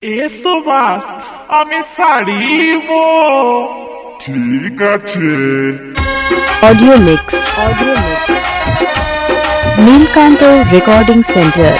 এসো বাস, আমি শাড়ি নিব। ঠিক আছে। Audio mix. Neelkanto Recording Center.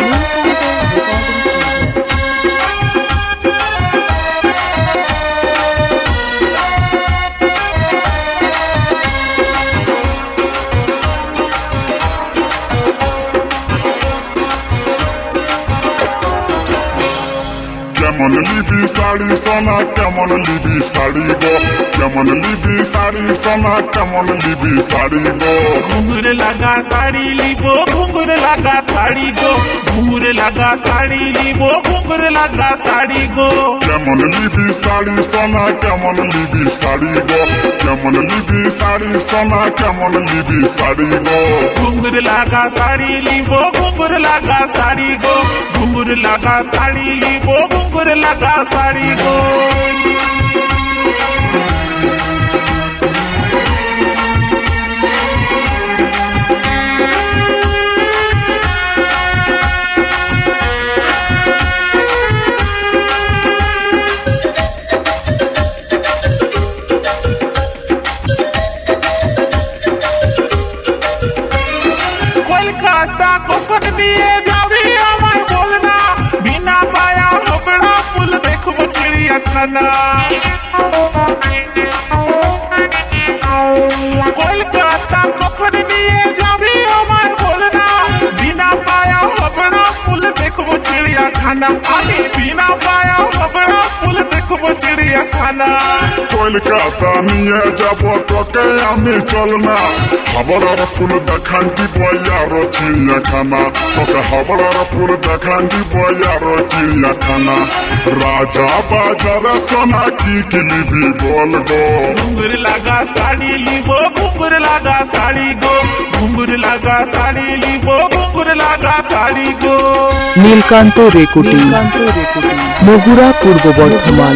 কেমন লিবি শাড়ি সোনা, কেমন লিবি শাড়ি গো, কেমন লিবি শাড়ি সোনা, কেমন লিবি শাড়ি গো। ঘুঙুর লাগা শাড়ি লিব, ঘুঙুর লাগা শাড়ি গো, ঘুঙুর লাগা শাড়ি লিব, ঘুঙুর লাগা শাড়ি গো। কেমন লিবি শাড়ি সোনা, কেমন লিবি শাড়ি গো, কেমন লিবি শাড়ি সোনা, কেমন লিবি শাড়ি গো। ঘুঙুর লাগা শাড়ি লিব, ঘুঙুর লাগা শাড়ি গো, ঘুঙুর লাগা শাড়ি লিব, ঘুঙুর লাগা শাড়ি গো। কলকাতা কখন নিয়ে যাবি আমায় বল না, বিনা পায়া হাবড়া ফুল দেখবো চিড়িয়াখানা। কলকাতা কখন নিয়ে যাবি আমায় বল না, বিনা পায়া হাবড়া ফুল দেখবো চিড়িয়াখানা। আমি বিনা পায়া হাবড়া ফুল দেখবো চিড়িয়াখানা। কলকাতা নিয়ে যাব তোকে আমি, চল না হাবড়ার ফুল দেখান দিব আরো চিড়িয়াখানা, তোকে হাবড়ার ফুল দেখান দিব আরো চিড়িয়াখানা। রাজা বাজারে সোনা কি কিনবি বল গো। ঘুঙুর লাগা শাড়ি লিব, ঘুঙুর লাগা শাড়ি গো, ঘুঙুর লাগা শাড়ি লিব, ঘুঙুর লাগা শাড়ি গো। নীলকান্ত রেকর্ডিং, বগুড়া, পূর্ব বর্ধমান।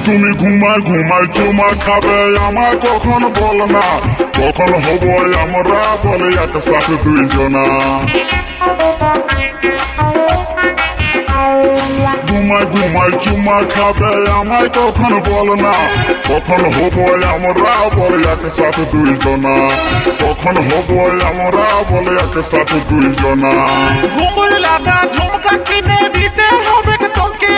তুমি ঘুমায় ঘুমায় চুমা খাবে আমার কখন বল না, কখন হব আমরা বলে একসাথে দুইজনা। ঘুমায় ঘুমায় চুমা খাবে আমায় কখন বল না, কখন হব আমরা বলে একসাথে দুইজনা, কখন হব আমরা বলে একসাথে দুইজনা। ঘুমুর লাগা ঝুমকা কিনে দিতে হবে তোকে,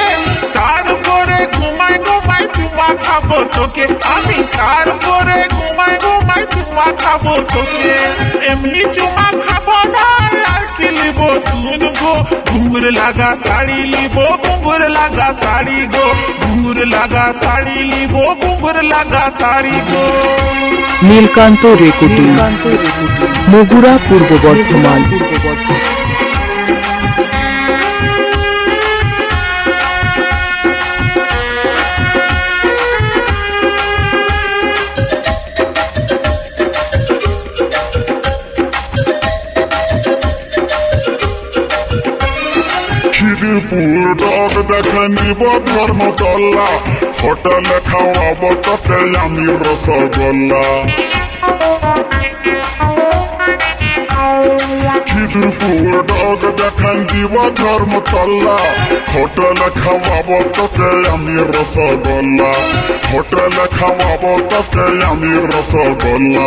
তারপরে ঘুমায় ঘুমায় চুমা খাবো তোকে আমি, তারপরে ঘুমায় ঘুমায় চুমা খাবো তোকে। এমনি চুমা খাবো না আর কি লিব শুনবো। ঘুঙুর লাগা শাড়ি লিব, ঘুঙুর লাগা শাড়ি গো, ঘুঙুর লাগা শাড়ি লিব, ঘুঙুর লাগা শাড়ি গো। নীলকান্ত রেকর্ডিং, বগুড়া, পূর্ব বর্ধমান। খিদিপুর ডগ দেখে নিব ধর্মতলা, হোটেলে খাওয়াব তোকে আমি রসগোল্লা। খিদিপুর ডগ দেখে দিব ধর্মতলা, হোটেলে খাওয়াব তোকে আমি রসগোল্লা, হোটেলে খাওয়াব তোকে আমি রসগোল্লা।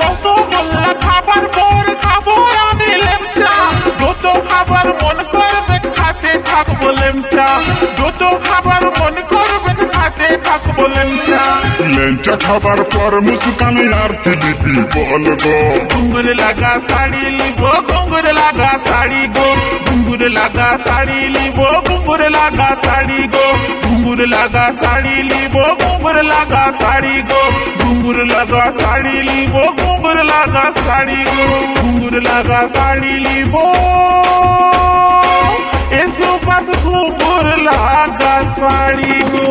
রসগোল্লা খাবার পর খাবো আমি লেমচা, যত খাবার মন করবে খাতে থাকবো লেমচা, যত খাবার মন করবে খাতে থাকবো লেমচা। লেমচা খাবার পর মুস্কান আর দিবি বল গো। ঘুঙুর লাগা শাড়ি লিব, ঘুঙুর লাগা শাড়ি গো, ঘুঙুর লাগা শাড়ি লিব, ঘুঙুর লাগা শাড়ি গো, ঘুঙুর লাগা শাড়ি লিব, ঘুঙুর লাগা শাড়ি গো, ঘুঙুর লাগা শাড়ি লিব, ঘুঙুর লাগা শাড়ি গো, ঘুঙুর লাগা শাড়ি লিব। এসো পাস ঘুঙুর লাগা শাড়ি গো।